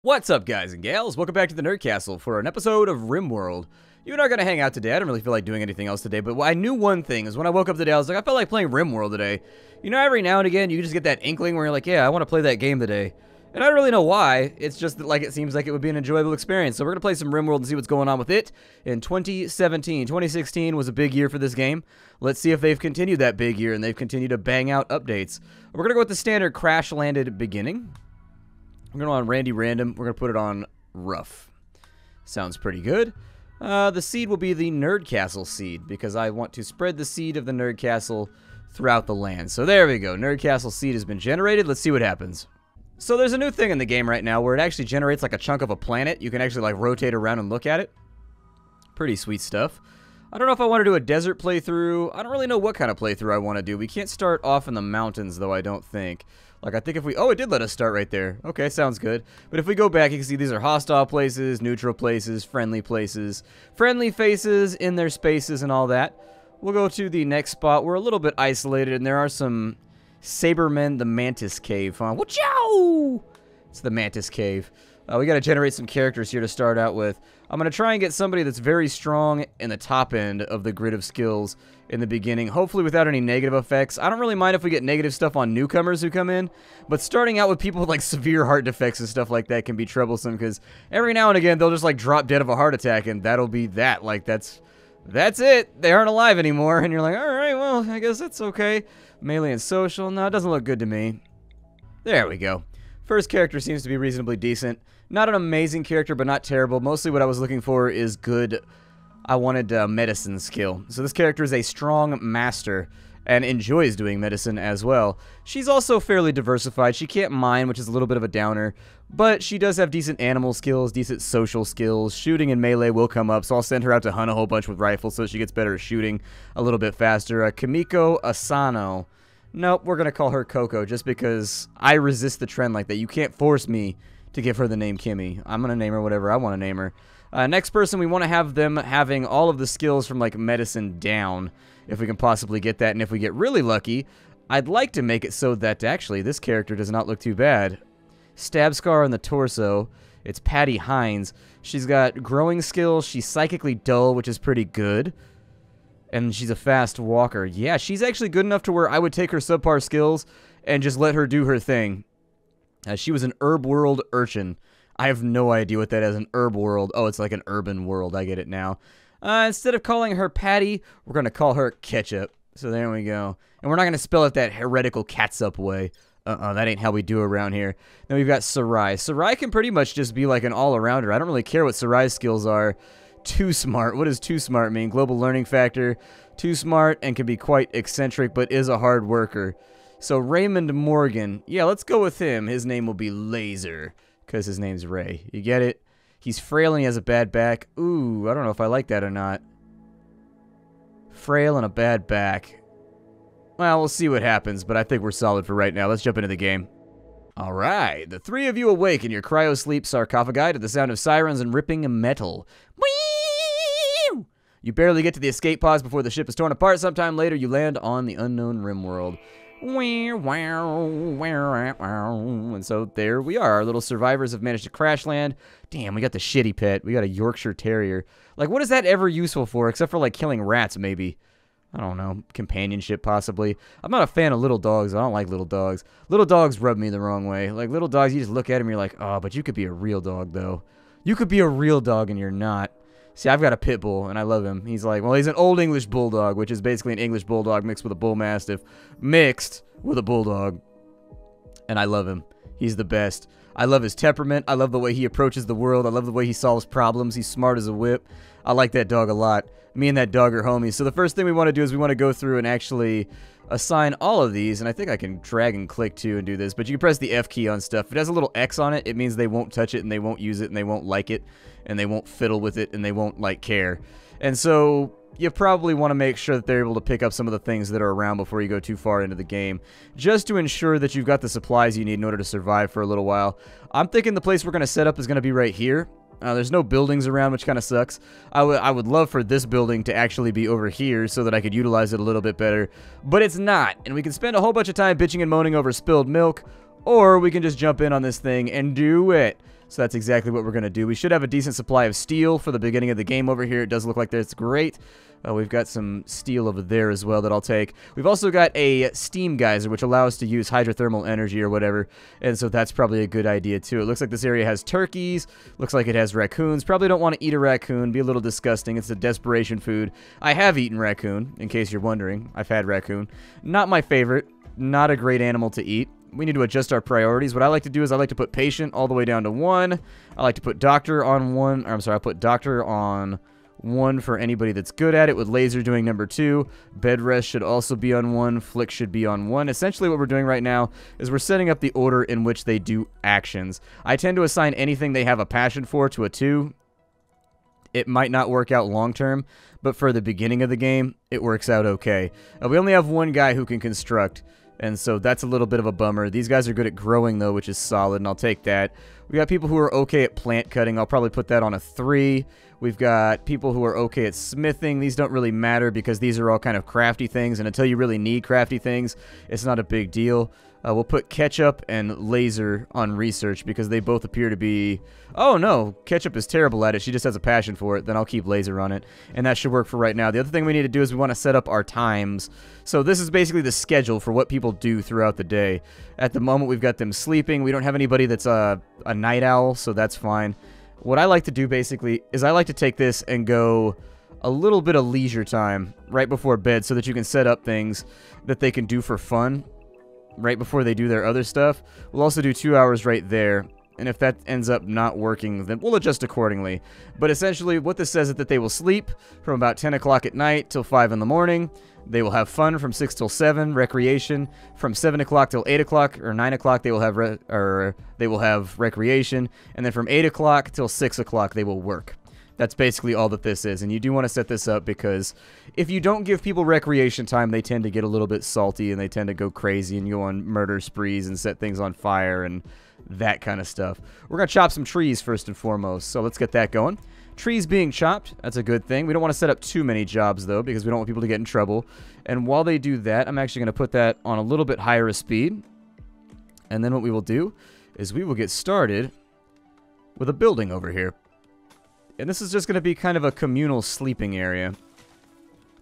What's up, guys and gals? Welcome back to the Nerd Castle for an episode of RimWorld. You and I are going to hang out today. I don't really feel like doing anything else today, but I knew one thing is when I woke up today, I was like, I felt like playing RimWorld today. You know, every now and again, you just get that inkling where you're like, yeah, I want to play that game today. And I don't really know why. It's just that, like, it seems like it would be an enjoyable experience. So we're going to play some RimWorld and see what's going on with it in 2017. 2016 was a big year for this game. Let's see if they've continued that big year and they've continued to bang out updates. We're going to go with the standard crash landed beginning. We're going to on Randy Random. We're going to put it on rough. Sounds pretty good. The seed will be the Nerd Castle seed because I want to spread the seed of the Nerd Castle throughout the land. So there we go. Nerd Castle seed has been generated. Let's see what happens. So there's a new thing in the game right now where it actually generates like a chunk of a planet. You can actually like rotate around and look at it. Pretty sweet stuff. I don't know if I want to do a desert playthrough. I don't really know what kind of playthrough I want to do. We can't start off in the mountains though, I don't think. Like, I think if we... Oh, it did let us start right there. Okay, sounds good. But if we go back, you can see these are hostile places, neutral places, friendly places. Friendly faces in their spaces and all that. We'll go to the next spot. We're a little bit isolated, and there are some Sabermen, the Mantis Cave. Wachoo! It's the Mantis Cave. We got to generate some characters here to start out with. I'm going to try and get somebody that's very strong in the top end of the grid of skills in the beginning, hopefully without any negative effects. I don't really mind if we get negative stuff on newcomers who come in, but starting out with people with like severe heart defects and stuff like that can be troublesome because every now and again they'll just like drop dead of a heart attack and that'll be that. Like that's it. They aren't alive anymore and you're like, alright, well, I guess that's okay. Melee and social. No, it doesn't look good to me. There we go. First character seems to be reasonably decent. Not an amazing character, but not terrible. Mostly what I was looking for is good... I wanted medicine skill. So this character is a strong master and enjoys doing medicine as well. She's also fairly diversified. She can't mine, which is a little bit of a downer, but she does have decent animal skills, decent social skills. Shooting and melee will come up, so I'll send her out to hunt a whole bunch with rifles so she gets better at shooting a little bit faster. Kimiko Asano. Nope, we're going to call her Coco just because I resist the trend like that. You can't force me to give her the name Kimmy. I'm going to name her whatever I want to name her. Next person, we want to have them having all of the skills from like medicine down, if we can possibly get that. And if we get really lucky, I'd like to make it so that actually this character does not look too bad. Stab scar on the torso. It's Patty Hines. She's got growing skills. She's psychically dull, which is pretty good. And she's a fast walker. Yeah, she's actually good enough to where I would take her subpar skills and just let her do her thing. She was an herb world urchin. I have no idea what that is, an herb world. Oh, it's like an urban world. I get it now. Instead of calling her Patty, we're going to call her Ketchup. So there we go. And we're not going to spell it that heretical catsup way. That ain't how we do around here. Then we've got Sarai. Sarai can pretty much just be like an all-arounder. I don't really care what Sarai's skills are. Too smart. What does too smart mean? Global learning factor. Too smart and can be quite eccentric, but is a hard worker. So Raymond Morgan. Yeah, let's go with him. His name will be Laser. Because his name's Ray. You get it? He's frail and he has a bad back. Ooh, I don't know if I like that or not. Frail and a bad back. Well, we'll see what happens, but I think we're solid for right now. Let's jump into the game. Alright, the three of you awake in your cryo-sleep sarcophagi to the sound of sirens and ripping metal. Whee! You barely get to the escape pods before the ship is torn apart. Sometime later, you land on the unknown RimWorld. And so there we are. Our little survivors have managed to crash land. Damn, we got the shitty pet. We got a Yorkshire Terrier. Like, what is that ever useful for? Except for, like, killing rats, maybe. I don't know. Companionship, possibly. I'm not a fan of little dogs. I don't like little dogs. Little dogs rub me the wrong way. Like, little dogs, you just look at them, you're like, oh, but you could be a real dog, though. You could be a real dog, and you're not. See, I've got a pit bull, and I love him. He's like, well, he's an old English bulldog, which is basically an English bulldog mixed with a bull mastiff, mixed with a bulldog. And I love him. He's the best. I love his temperament. I love the way he approaches the world. I love the way he solves problems. He's smart as a whip. I like that dog a lot. Me and that dog are homies. So the first thing we want to do is we want to go through and actually assign all of these, and I think I can drag and click too and do this, but you can press the F key on stuff. If it has a little X on it, it means they won't touch it and they won't use it and they won't like it and they won't fiddle with it and they won't like care. And so you probably want to make sure that they're able to pick up some of the things that are around before you go too far into the game, just to ensure that you've got the supplies you need in order to survive for a little while. I'm thinking the place we're going to set up is going to be right here. There's no buildings around, which kind of sucks. I would love for this building to actually be over here so that I could utilize it a little bit better, but it's not. And we can spend a whole bunch of time bitching and moaning over spilled milk, or we can just jump in on this thing and do it. So that's exactly what we're going to do. We should have a decent supply of steel for the beginning of the game over here. It does look like that's great. We've got some steel over there as well that I'll take. We've also got a steam geyser, which allows us to use hydrothermal energy or whatever, and so that's probably a good idea too. It looks like this area has turkeys, looks like it has raccoons. Probably don't want to eat a raccoon, be a little disgusting. It's a desperation food. I have eaten raccoon, in case you're wondering. I've had raccoon. Not my favorite, not a great animal to eat. We need to adjust our priorities. What I like to do is I like to put patient all the way down to 1. I like to put doctor on 1. Or I'm sorry, I'll put doctor on 1 for anybody that's good at it, with laser doing number 2. Bed rest should also be on 1. Flick should be on 1. Essentially what we're doing right now is we're setting up the order in which they do actions. I tend to assign anything they have a passion for to a 2. It might not work out long term, but for the beginning of the game, it works out okay. We only have one guy who can construct, and so that's a little bit of a bummer. These guys are good at growing, though, which is solid, and I'll take that. We got people who are okay at plant cutting. I'll probably put that on a 3. We've got people who are okay at smithing. These don't really matter because these are all kind of crafty things, and until you really need crafty things, it's not a big deal. We'll put Ketchup and Laser on research because they both appear to be... Oh, no. Ketchup is terrible at it. She just has a passion for it. Then I'll keep Laser on it, and that should work for right now. The other thing we need to do is we want to set up our times. So this is basically the schedule for what people do throughout the day. At the moment, we've got them sleeping. We don't have anybody that's a night owl, so that's fine. What I like to do, basically, is I like to take this and go a little bit of leisure time right before bed so that you can set up things that they can do for fun right before they do their other stuff. We'll also do 2 hours right there, and if that ends up not working, then we'll adjust accordingly. But essentially, what this says is that they will sleep from about 10 o'clock at night till 5 in the morning. They will have fun from 6 till 7, recreation from 7 o'clock till 8 o'clock, or 9 o'clock they will have recreation, and then from 8 o'clock till 6 o'clock they will work. That's basically all that this is, and you do want to set this up because if you don't give people recreation time, they tend to get a little bit salty, and they tend to go crazy and go on murder sprees and set things on fire and that kind of stuff. We're going to chop some trees first and foremost, so let's get that going. Trees being chopped, that's a good thing. We don't want to set up too many jobs, though, because we don't want people to get in trouble. And while they do that, I'm actually going to put that on a little bit higher a speed. And then what we will do is we will get started with a building over here. And this is just going to be kind of a communal sleeping area.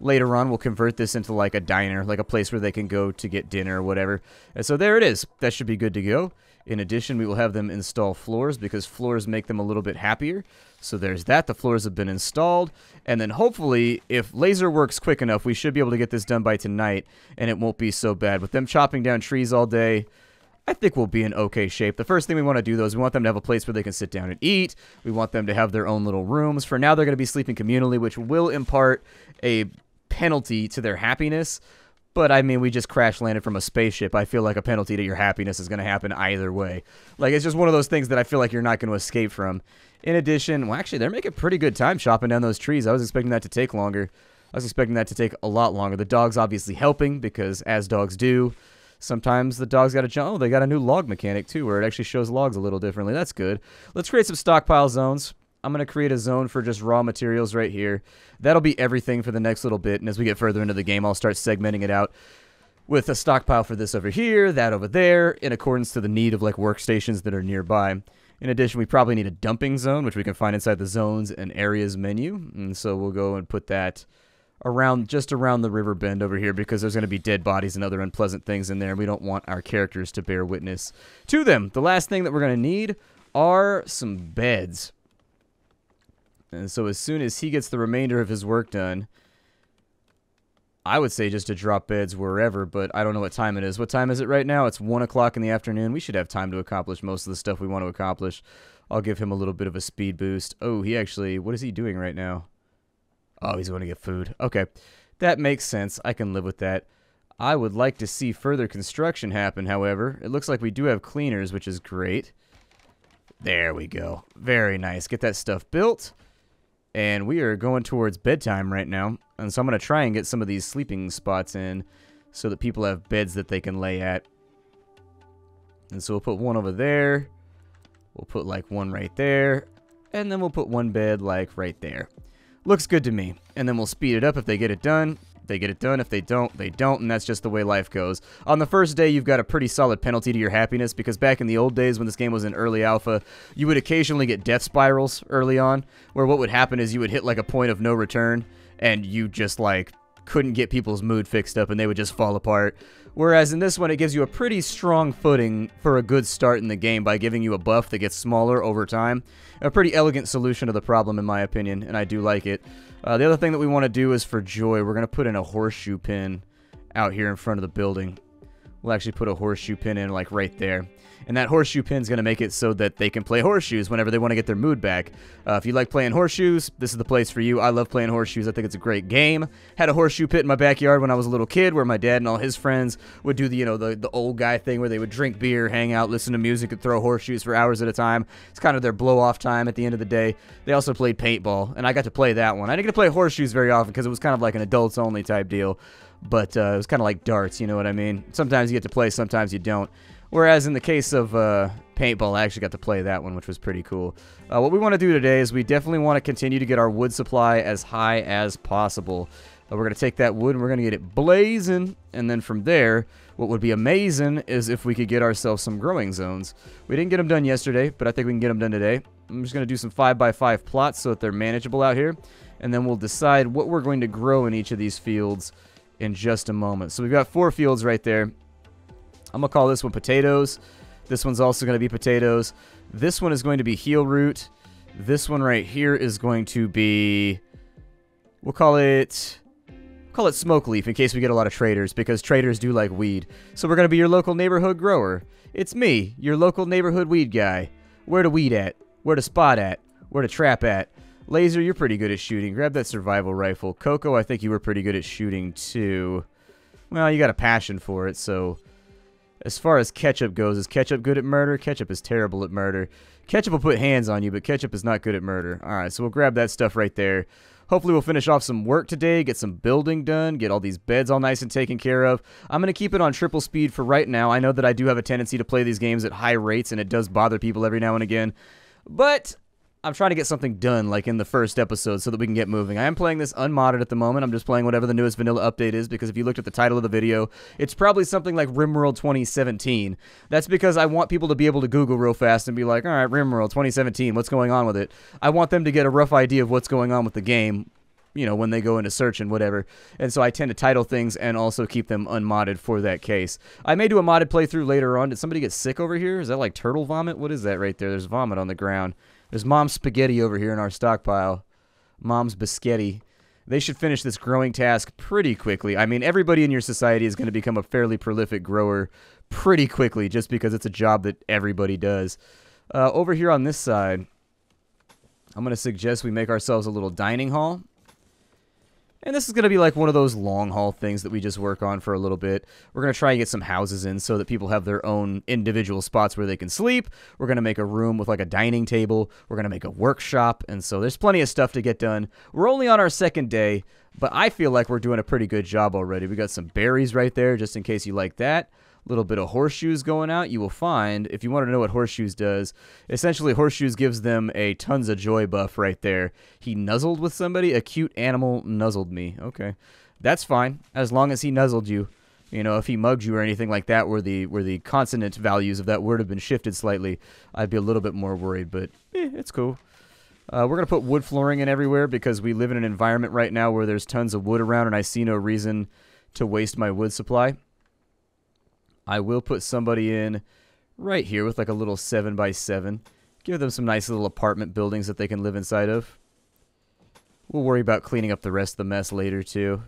Later on, we'll convert this into like a diner, like a place where they can go to get dinner or whatever. And so there it is. That should be good to go. In addition, we will have them install floors because floors make them a little bit happier. So there's that. The floors have been installed. And then hopefully, if laser works quick enough, we should be able to get this done by tonight, and it won't be so bad. With them chopping down trees all day, I think we'll be in okay shape. The first thing we want to do, though, is we want them to have a place where they can sit down and eat. We want them to have their own little rooms. For now, they're going to be sleeping communally, which will impart a penalty to their happiness. But, I mean, we just crash landed from a spaceship. I feel like a penalty to your happiness is going to happen either way. Like, it's just one of those things that I feel like you're not going to escape from. In addition, well, actually, they're making pretty good time chopping down those trees. I was expecting that to take longer. I was expecting that to take a lot longer. The dog's obviously helping because, as dogs do, sometimes the dog's got to jump. Oh, they got a new log mechanic, too, where it actually shows logs a little differently. That's good. Let's create some stockpile zones. I'm going to create a zone for just raw materials right here. That'll be everything for the next little bit, and as we get further into the game, I'll start segmenting it out with a stockpile for this over here, that over there, in accordance to the need of, like, workstations that are nearby. In addition, we probably need a dumping zone, which we can find inside the zones and areas menu, and so we'll go and put that around, just around the river bend over here, because there's going to be dead bodies and other unpleasant things in there, and we don't want our characters to bear witness to them. The last thing that we're going to need are some beds. And so as soon as he gets the remainder of his work done, I would say just to drop beds wherever, but I don't know what time it is. What time is it right now? It's 1 o'clock in the afternoon. We should have time to accomplish most of the stuff we want to accomplish. I'll give him a little bit of a speed boost. Oh, he actually, what is he doing right now? Oh, he's going to get food. Okay, that makes sense. I can live with that. I would like to see further construction happen, however. It looks like we do have cleaners, which is great. There we go. Very nice. Get that stuff built. And we are going towards bedtime right now. And so I'm going to try and get some of these sleeping spots in so that people have beds that they can lay at. And so we'll put one over there. We'll put like one right there. And then we'll put one bed like right there. Looks good to me. And then we'll speed it up if they get it done. they get it done. If they don't, they don't, and that's just the way life goes. On the first day, you've got a pretty solid penalty to your happiness, because back in the old days when this game was in early alpha, you would occasionally get death spirals early on, where what would happen is you would hit like a point of no return, and you just like couldn't get people's mood fixed up and they would just fall apart. Whereas in this one, it gives you a pretty strong footing for a good start in the game by giving you a buff that gets smaller over time. A pretty elegant solution to the problem, in my opinion, and I do like it. The other thing that we want to do is for joy, we're going to put in a horseshoe pin out here in front of the building. We'll actually put a horseshoe pin in like right there. And that horseshoe pin is going to make it so that they can play horseshoes whenever they want to get their mood back. If you like playing horseshoes, this is the place for you. I love playing horseshoes. I think it's a great game. Had a horseshoe pit in my backyard when I was a little kid, where my dad and all his friends would do the, you know, the old guy thing where they would drink beer, hang out, listen to music, and throw horseshoes for hours at a time. It's kind of their blow-off time at the end of the day. They also played paintball, and I got to play that one. I didn't get to play horseshoes very often because it was kind of like an adults-only type deal. But it was kind of like darts, you know what I mean? Sometimes you get to play, sometimes you don't. Whereas in the case of paintball, I actually got to play that one, which was pretty cool. What we want to do today is we definitely want to continue to get our wood supply as high as possible. We're going to take that wood and we're going to get it blazing. And then from there, what would be amazing is if we could get ourselves some growing zones. We didn't get them done yesterday, but I think we can get them done today. I'm just going to do some 5x5 plots so that they're manageable out here. And then we'll decide what we're going to grow in each of these fields in just a moment. So we've got 4 fields right there. I'm going to call this one potatoes. This one's also going to be potatoes. This one is going to be heel root. This one right here is going to be, we'll call it smoke leaf in case we get a lot of traders, because traders do like weed. So we're going to be your local neighborhood grower. It's me, your local neighborhood weed guy. Where to weed at? Where to spot at? Where to trap at? Laser, you're pretty good at shooting. Grab that survival rifle. Coco, I think you were pretty good at shooting too. Well, you got a passion for it, so... As far as Ketchup goes, is Ketchup good at murder? Ketchup is terrible at murder. Ketchup will put hands on you, but Ketchup is not good at murder. Alright, so we'll grab that stuff right there. Hopefully we'll finish off some work today, get some building done, get all these beds all nice and taken care of. I'm going to keep it on triple speed for right now. I know that I do have a tendency to play these games at high rates, and it does bother people every now and again. But I'm trying to get something done, like in the first episode, so that we can get moving. I am playing this unmodded at the moment. I'm just playing whatever the newest vanilla update is, because if you looked at the title of the video, it's probably something like RimWorld 2017. That's because I want people to be able to Google real fast and be like, alright, RimWorld 2017, what's going on with it? I want them to get a rough idea of what's going on with the game, you know, when they go into search and whatever. And so I tend to title things and also keep them unmodded for that case. I may do a modded playthrough later on. Did somebody get sick over here? Is that like turtle vomit? What is that right there? There's vomit on the ground. There's Mom's spaghetti over here in our stockpile. Mom's biscotti. They should finish this growing task pretty quickly. I mean, everybody in your society is going to become a fairly prolific grower pretty quickly, just because it's a job that everybody does. Over here on this side, I'm going to suggest we make ourselves a little dining hall. And this is going to be like one of those long haul things that we just work on for a little bit. We're going to try and get some houses in so that people have their own individual spots where they can sleep. We're going to make a room with like a dining table. We're going to make a workshop. And so there's plenty of stuff to get done. We're only on our second day, but I feel like we're doing a pretty good job already. We got some berries right there, just in case you like that. Little bit of horseshoes going out. You will find, if you want to know what horseshoes does, essentially horseshoes gives them a tons of joy buff right there. He nuzzled with somebody. A cute animal nuzzled me. Okay, that's fine as long as he nuzzled you. You know, if he mugged you or anything like that, where the consonant values of that word have been shifted slightly, I'd be a little bit more worried. But it's cool. We're gonna put wood flooring in everywhere because we live in an environment right now where there's tons of wood around, and I see no reason to waste my wood supply. I will put somebody in right here with like a little 7x7. Give them some nice little apartment buildings that they can live inside of. We'll worry about cleaning up the rest of the mess later too.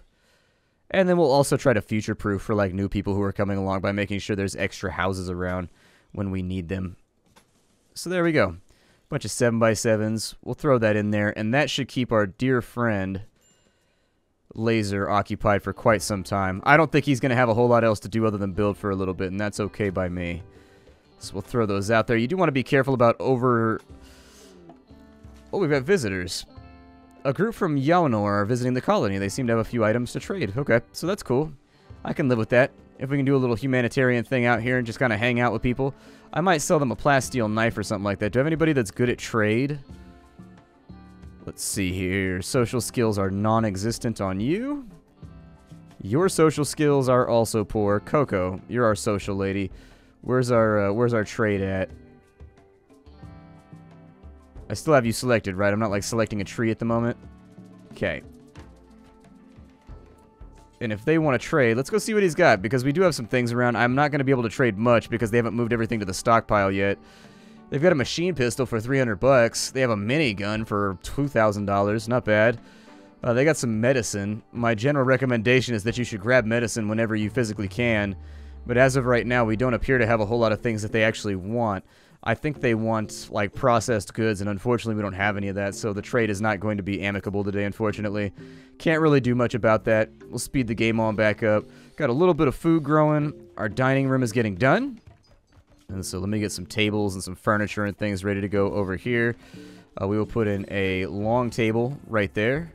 And then we'll also try to future-proof for like new people who are coming along by making sure there's extra houses around when we need them. So there we go. Bunch of 7x7s. We'll throw that in there, and that should keep our dear friend Laser occupied for quite some time. I don't think he's going to have a whole lot else to do other than build for a little bit, and that's okay by me. So we'll throw those out there. You do want to be careful about over... Oh, we've got visitors. A group from Yaonor are visiting the colony. They seem to have a few items to trade. Okay, so that's cool. I can live with that. If we can do a little humanitarian thing out here and just kind of hang out with people. I might sell them a plasteel knife or something like that. Do I have anybody that's good at trade? Let's see here. Social skills are non-existent on you. Your social skills are also poor. Coco, you're our social lady. Where's our trade at? I still have you selected, right? I'm not, like, selecting a tree at the moment. Okay. And if they want to trade, let's go see what he's got, because we do have some things around. I'm not going to be able to trade much because they haven't moved everything to the stockpile yet. They've got a machine pistol for 300 bucks. They have a minigun for $2,000. Not bad. They got some medicine. My general recommendation is that you should grab medicine whenever you physically can. But as of right now, we don't appear to have a whole lot of things that they actually want. I think they want, like, processed goods, and unfortunately we don't have any of that, so the trade is not going to be amicable today, unfortunately. Can't really do much about that. We'll speed the game on back up. Got a little bit of food growing. Our dining room is getting done. And so let me get some tables and some furniture and things ready to go over here. We will put in a long table right there,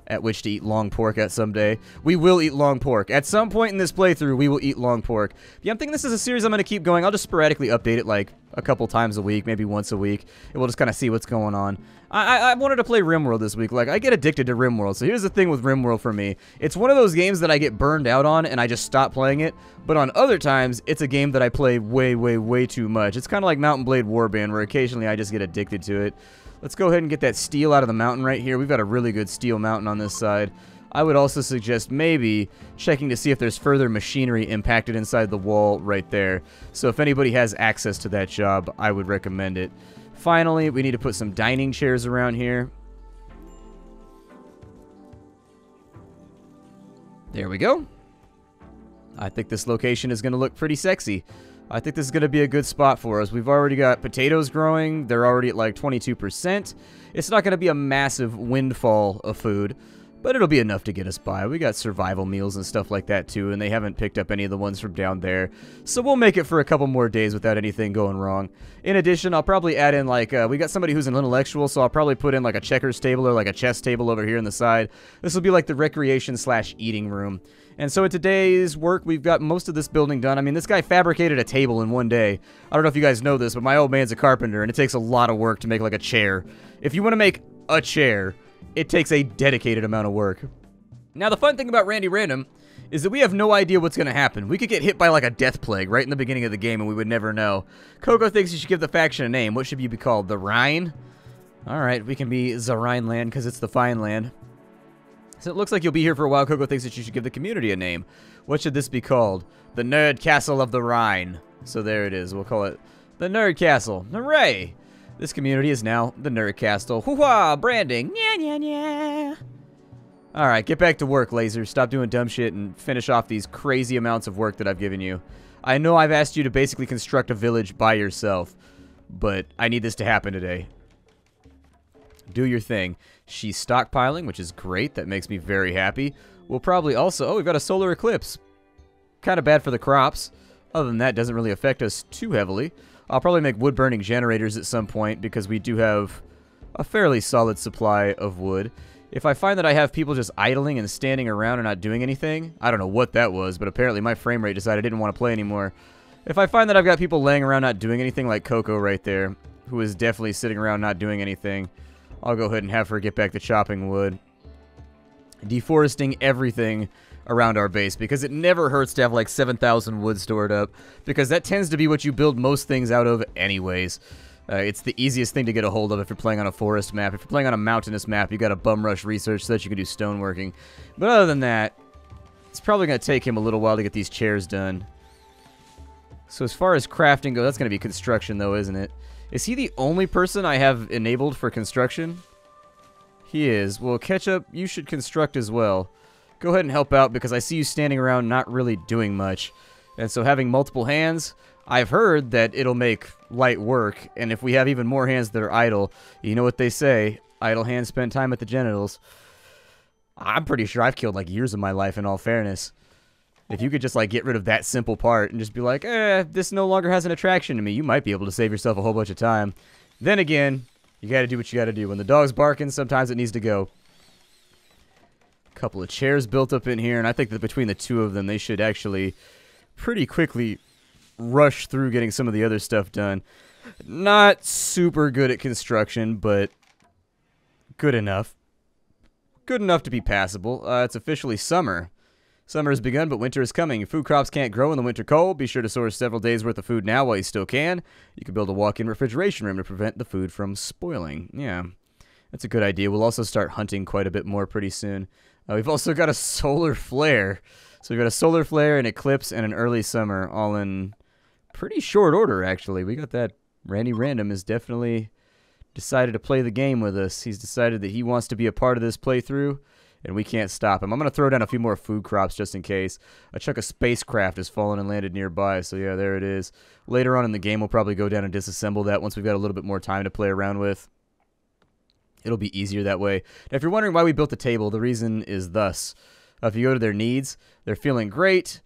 at which to eat long pork at someday. We will eat long pork. At some point in this playthrough, we will eat long pork. Yeah, I'm thinking this is a series I'm going to keep going. I'll just sporadically update it, like, a couple times a week, maybe once a week, and we'll just kind of see what's going on. I wanted to play RimWorld this week. Like, I get addicted to RimWorld, so here's the thing with RimWorld for me. It's one of those games that I get burned out on, and I just stop playing it, but on other times, it's a game that I play way, way, way too much. It's kind of like Mount & Blade Warband, where occasionally I just get addicted to it. Let's go ahead and get that steel out of the mountain right here. We've got a really good steel mountain on this side. I would also suggest maybe checking to see if there's further machinery impacted inside the wall right there. So if anybody has access to that job, I would recommend it. Finally, we need to put some dining chairs around here. There we go. I think this location is going to look pretty sexy. I think this is going to be a good spot for us. We've already got potatoes growing. They're already at like 22%. It's not going to be a massive windfall of food, but it'll be enough to get us by. We got survival meals and stuff like that too, and they haven't picked up any of the ones from down there. So we'll make it for a couple more days without anything going wrong. In addition, I'll probably add in like, we got somebody who's an intellectual, so I'll probably put in like a checkers table or like a chess table over here on the side. This will be like the recreation/eating room. And so in today's work, we've got most of this building done. I mean, this guy fabricated a table in one day. I don't know if you guys know this, but my old man's a carpenter, and it takes a lot of work to make like a chair. If you want to make a chair, it takes a dedicated amount of work. Now, the fun thing about Randy Random is that we have no idea what's going to happen. We could get hit by like a death plague right in the beginning of the game, and we would never know. Coco thinks you should give the faction a name. What should you be called? The Rhine? All right, we can be the Rhineland because it's the fine land. So it looks like you'll be here for a while. Coco thinks that you should give the community a name. What should this be called? The Nerd Castle of the Rhine. So there it is. We'll call it the Nerd Castle. Hooray! This community is now the Nerd Castle. Hoo-ha! Branding. Nya, nya, nya. Alright, get back to work, Laser. Stop doing dumb shit and finish off these crazy amounts of work that I've given you. I know I've asked you to basically construct a village by yourself, but I need this to happen today. Do your thing. She's stockpiling, which is great. That makes me very happy. We'll probably also... Oh, we've got a solar eclipse. Kind of bad for the crops. Other than that, doesn't really affect us too heavily. I'll probably make wood-burning generators at some point because we do have a fairly solid supply of wood. If I find that I have people just idling and standing around and not doing anything... I don't know what that was, but apparently my frame rate decided I didn't want to play anymore. If I find that I've got people laying around not doing anything, like Coco right there, who is definitely sitting around not doing anything... I'll go ahead and have her get back to chopping wood. Deforesting everything around our base, because it never hurts to have like 7,000 wood stored up, because that tends to be what you build most things out of anyways. It's the easiest thing to get a hold of if you're playing on a forest map. If you're playing on a mountainous map, you got to bum rush research so that you can do stoneworking. But other than that, it's probably going to take him a little while to get these chairs done. So as far as crafting goes, that's going to be construction though, isn't it? Is he the only person I have enabled for construction? He is. Well, Ketchup, you should construct as well. Go ahead and help out because I see you standing around not really doing much. And so having multiple hands, I've heard that it'll make light work. And if we have even more hands that are idle, you know what they say, idle hands spend time at the genitals. I'm pretty sure I've killed like years of my life in all fairness. If you could just, like, get rid of that simple part and just be like, this no longer has an attraction to me, you might be able to save yourself a whole bunch of time. Then again, you gotta do what you gotta do. When the dog's barking, sometimes it needs to go. A couple of chairs built up in here, and I think that between the two of them, they should actually pretty quickly rush through getting some of the other stuff done. Not super good at construction, but good enough. Good enough to be passable. It's officially summer. Summer has begun, but winter is coming. Your food crops can't grow in the winter cold. Be sure to store several days' worth of food now while you still can. You can build a walk-in refrigeration room to prevent the food from spoiling. Yeah, that's a good idea. We'll also start hunting quite a bit more pretty soon. We've also got a solar flare. So we've got a solar flare, an eclipse, and an early summer all in pretty short order, actually. We got that. Randy Random has definitely decided to play the game with us. He's decided that he wants to be a part of this playthrough, and we can't stop him. I'm going to throw down a few more food crops just in case. A chunk of spacecraft has fallen and landed nearby, so yeah, there it is. Later on in the game, we'll probably go down and disassemble that once we've got a little bit more time to play around with. It'll be easier that way. Now, if you're wondering why we built the table, the reason is thus. If you go to their needs, they're feeling great,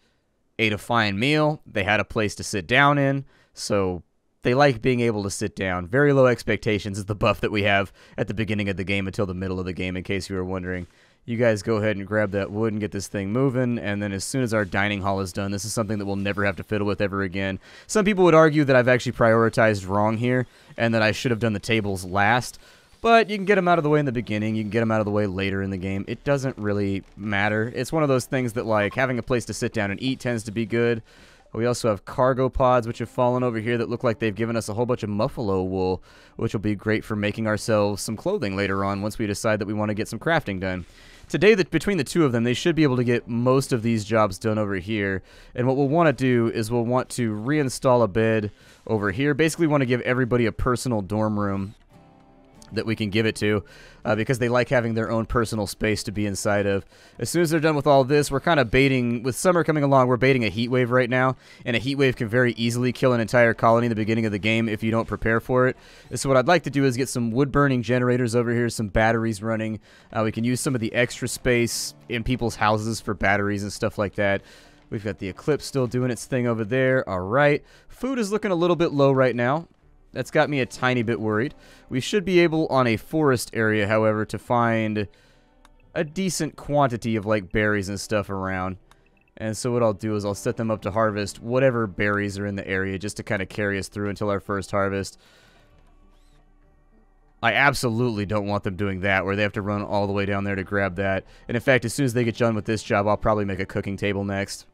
ate a fine meal, they had a place to sit down in, so they like being able to sit down. Very low expectations is the buff that we have at the beginning of the game until the middle of the game, in case you were wondering. You guys go ahead and grab that wood and get this thing moving, and then as soon as our dining hall is done, this is something that we'll never have to fiddle with ever again. Some people would argue that I've actually prioritized wrong here, and that I should have done the tables last, but you can get them out of the way in the beginning, you can get them out of the way later in the game. It doesn't really matter. It's one of those things that, like, having a place to sit down and eat tends to be good. We also have cargo pods, which have fallen over here that look like they've given us a whole bunch of muffalo wool, which will be great for making ourselves some clothing later on once we decide that we want to get some crafting done. Today, between the two of them, they should be able to get most of these jobs done over here. And what we'll want to do is we'll want to reinstall a bed over here. Basically, we want to give everybody a personal dorm room that we can give it to because they like having their own personal space to be inside of. As soon as they're done with all this, we're kind of baiting, with summer coming along, we're baiting a heat wave right now, and a heat wave can very easily kill an entire colony in the beginning of the game if you don't prepare for it. So what I'd like to do is get some wood-burning generators over here, some batteries running. We can use some of the extra space in people's houses for batteries and stuff like that. We've got the Eclipse still doing its thing over there. All right. Food is looking a little bit low right now. That's got me a tiny bit worried. We should be able, on a forest area, however, to find a decent quantity of, like, berries and stuff around. And so what I'll do is I'll set them up to harvest whatever berries are in the area just to kind of carry us through until our first harvest. I absolutely don't want them doing that, where they have to run all the way down there to grab that. And in fact, as soon as they get done with this job, I'll probably make a cooking table next.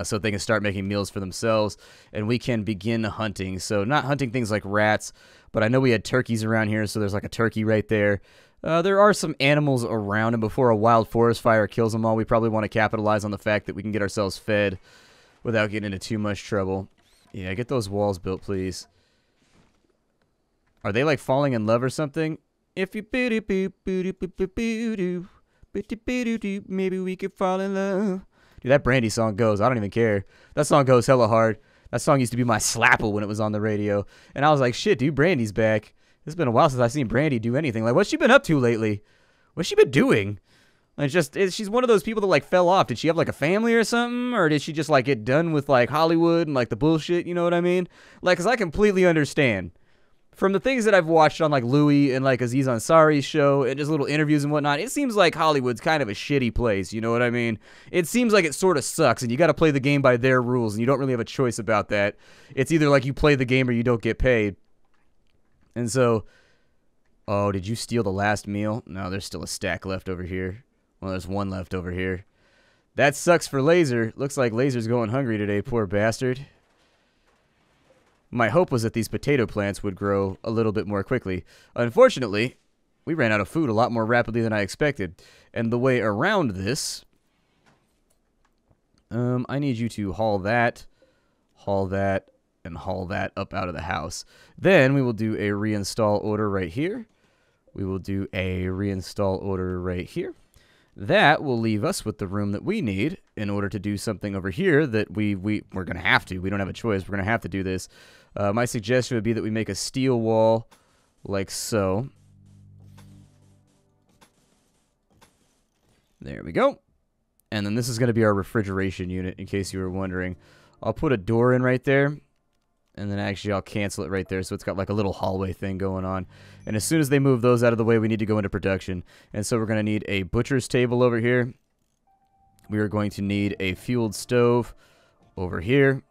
So they can start making meals for themselves, and we can begin hunting. So not hunting things like rats, but I know we had turkeys around here, so there's like a turkey right there. There are some animals around, and before a wild forest fire kills them all, we probably want to capitalize on the fact that we can get ourselves fed without getting into too much trouble. Yeah, get those walls built, please. Are they like falling in love or something? If you maybe we could fall in love. Dude, that Brandy song goes. I don't even care. That song goes hella hard. That song used to be my slapple when it was on the radio. And I was like, shit, dude, Brandy's back. It's been a while since I've seen Brandy do anything. Like, what's she been up to lately? What's she been doing? Like, she's one of those people that, like, fell off. Did she have, like, a family or something? Or did she just, like, get done with, like, Hollywood and, like, the bullshit? You know what I mean? Like, because I completely understand. From the things that I've watched on, like, Louis and, like, Aziz Ansari's show and just little interviews and whatnot, it seems like Hollywood's kind of a shitty place, you know what I mean? It seems like it sort of sucks, and you got to play the game by their rules, and you don't really have a choice about that. It's either like you play the game or you don't get paid. And so, oh, did you steal the last meal? No, there's still a stack left over here. Well, there's one left over here. That sucks for Laser. Looks like Laser's going hungry today, poor bastard. My hope was that these potato plants would grow a little bit more quickly. Unfortunately, we ran out of food a lot more rapidly than I expected. And the way around this, I need you to haul that, and haul that up out of the house. Then we will do a reinstall order right here. We will do a reinstall order right here. That will leave us with the room that we need in order to do something over here that we're going to have to. We don't have a choice. We're going to have to do this. My suggestion would be that we make a steel wall like so. There we go. And then this is going to be our refrigeration unit, in case you were wondering. I'll put a door in right there. And then actually I'll cancel it right there, so it's got like a little hallway thing going on. And as soon as they move those out of the way, we need to go into production. And so we're going to need a butcher's table over here. We are going to need a fueled stove over here.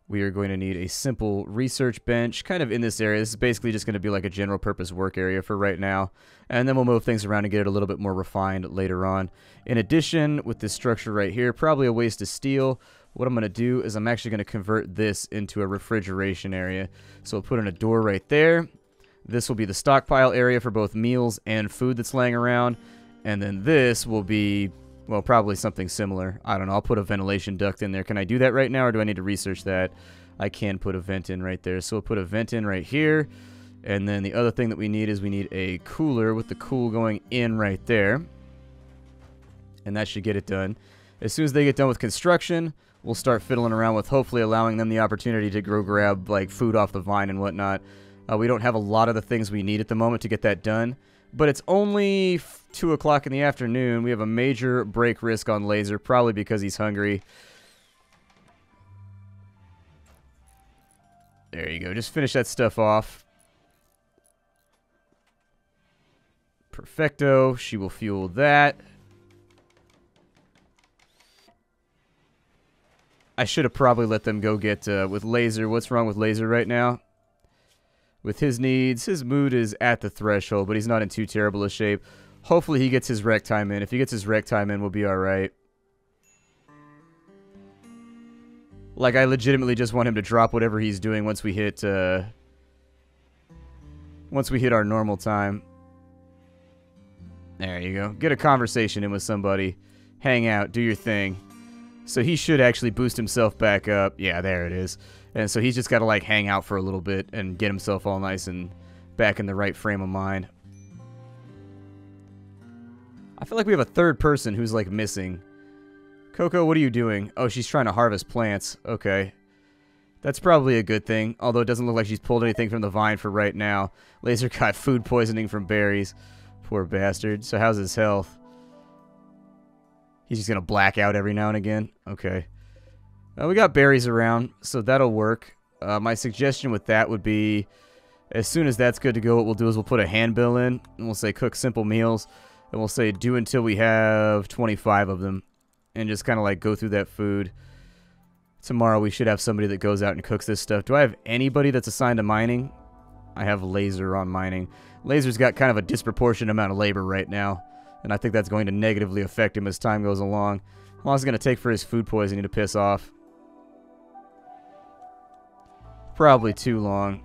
We are going to need a simple research bench kind of in this area. This is basically just going to be like a general purpose work area for right now. And then we'll move things around and get it a little bit more refined later on. In addition, with this structure right here, probably a waste of steel, what I'm going to do is I'm actually going to convert this into a refrigeration area. So we'll put in a door right there. This will be the stockpile area for both meals and food that's laying around. And then this will be, well, probably something similar. I don't know. I'll put a ventilation duct in there. Can I do that right now, or do I need to research that? I can put a vent in right there. So we'll put a vent in right here. And then the other thing that we need is we need a cooler with the cool going in right there. And that should get it done. As soon as they get done with construction, we'll start fiddling around with hopefully allowing them the opportunity to go grab like food off the vine and whatnot. We don't have a lot of the things we need at the moment to get that done. But it's only 2 o'clock in the afternoon. We have a major break risk on Laser, probably because he's hungry. There you go. Just finish that stuff off. Perfecto. She will fuel that. I should have probably let them go get with Laser. What's wrong with Laser right now? With his needs, his mood is at the threshold, but he's not in too terrible a shape. Hopefully he gets his rec time in. If he gets his rec time in, we'll be alright. Like, I legitimately just want him to drop whatever he's doing once we hit our normal time. There you go. Get a conversation in with somebody. Hang out. Do your thing. So he should actually boost himself back up. Yeah, there it is. And so he's just got to, like, hang out for a little bit and get himself all nice and back in the right frame of mind. I feel like we have a third person who's, like, missing. Coco, what are you doing? Oh, she's trying to harvest plants. Okay. That's probably a good thing, although it doesn't look like she's pulled anything from the vine for right now. Laser got food poisoning from berries. Poor bastard. So how's his health? He's just going to black out every now and again? Okay. We got berries around, so that'll work. My suggestion with that would be, as soon as that's good to go, what we'll do is we'll put a handbill in, and we'll say cook simple meals, and we'll say do until we have 25 of them, and just kind of like go through that food. Tomorrow we should have somebody that goes out and cooks this stuff. Do I have anybody that's assigned to mining? I have Laser on mining. Laser's got kind of a disproportionate amount of labor right now, and I think that's going to negatively affect him as time goes along. How long is it going to take for his food poisoning to piss off? Probably too long.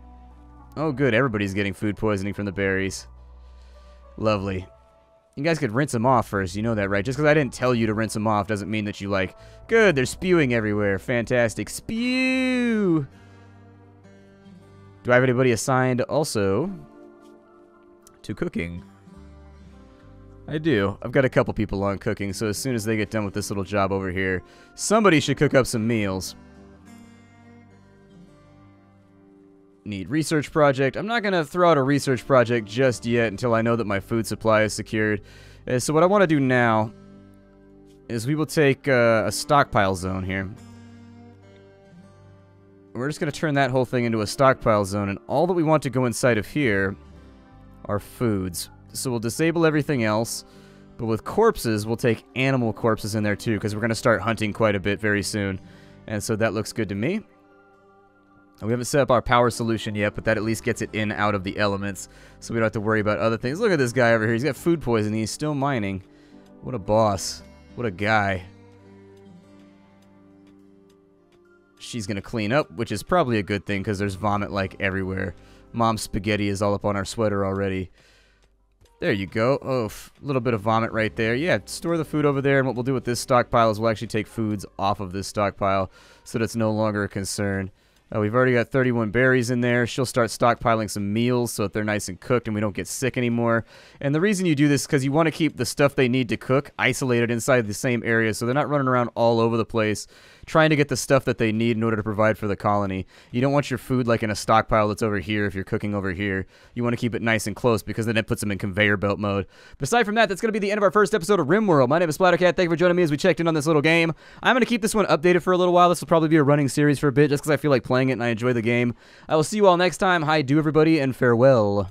Oh, good. Everybody's getting food poisoning from the berries. Lovely. You guys could rinse them off first. You know that, right? Just because I didn't tell you to rinse them off doesn't mean that you like, good, they're spewing everywhere. Fantastic. Spew! Do I have anybody assigned also to cooking? I do. I've got a couple people on cooking, so as soon as they get done with this little job over here, somebody should cook up some meals. Need research project. I'm not going to throw out a research project just yet until I know that my food supply is secured. So what I want to do now is we will take a stockpile zone here. We're just going to turn that whole thing into a stockpile zone, and all that we want to go inside of here are foods. So we'll disable everything else, but with corpses, we'll take animal corpses in there too, because we're going to start hunting quite a bit very soon. And so that looks good to me. We haven't set up our power solution yet, but that at least gets it in out of the elements, so we don't have to worry about other things. Look at this guy over here. He's got food poisoning. He's still mining. What a boss. What a guy. She's going to clean up, which is probably a good thing because there's vomit like everywhere. Mom's spaghetti is all up on our sweater already. There you go. Oh, a little bit of vomit right there. Yeah, store the food over there, and what we'll do with this stockpile is we'll actually take foods off of this stockpile so that it's no longer a concern. We've already got 31 berries in there. She'll start stockpiling some meals so that they're nice and cooked and we don't get sick anymore. And the reason you do this is because you want to keep the stuff they need to cook isolated inside the same area so they're not running around all over the place trying to get the stuff that they need in order to provide for the colony. You don't want your food like in a stockpile that's over here if you're cooking over here. You want to keep it nice and close because then it puts them in conveyor belt mode. But aside from that, that's going to be the end of our first episode of RimWorld. My name is Splattercat. Thank you for joining me as we checked in on this little game. I'm going to keep this one updated for a little while. This will probably be a running series for a bit just because I feel like playing it and I enjoy the game. I will see you all next time. Hi, do everybody, and farewell.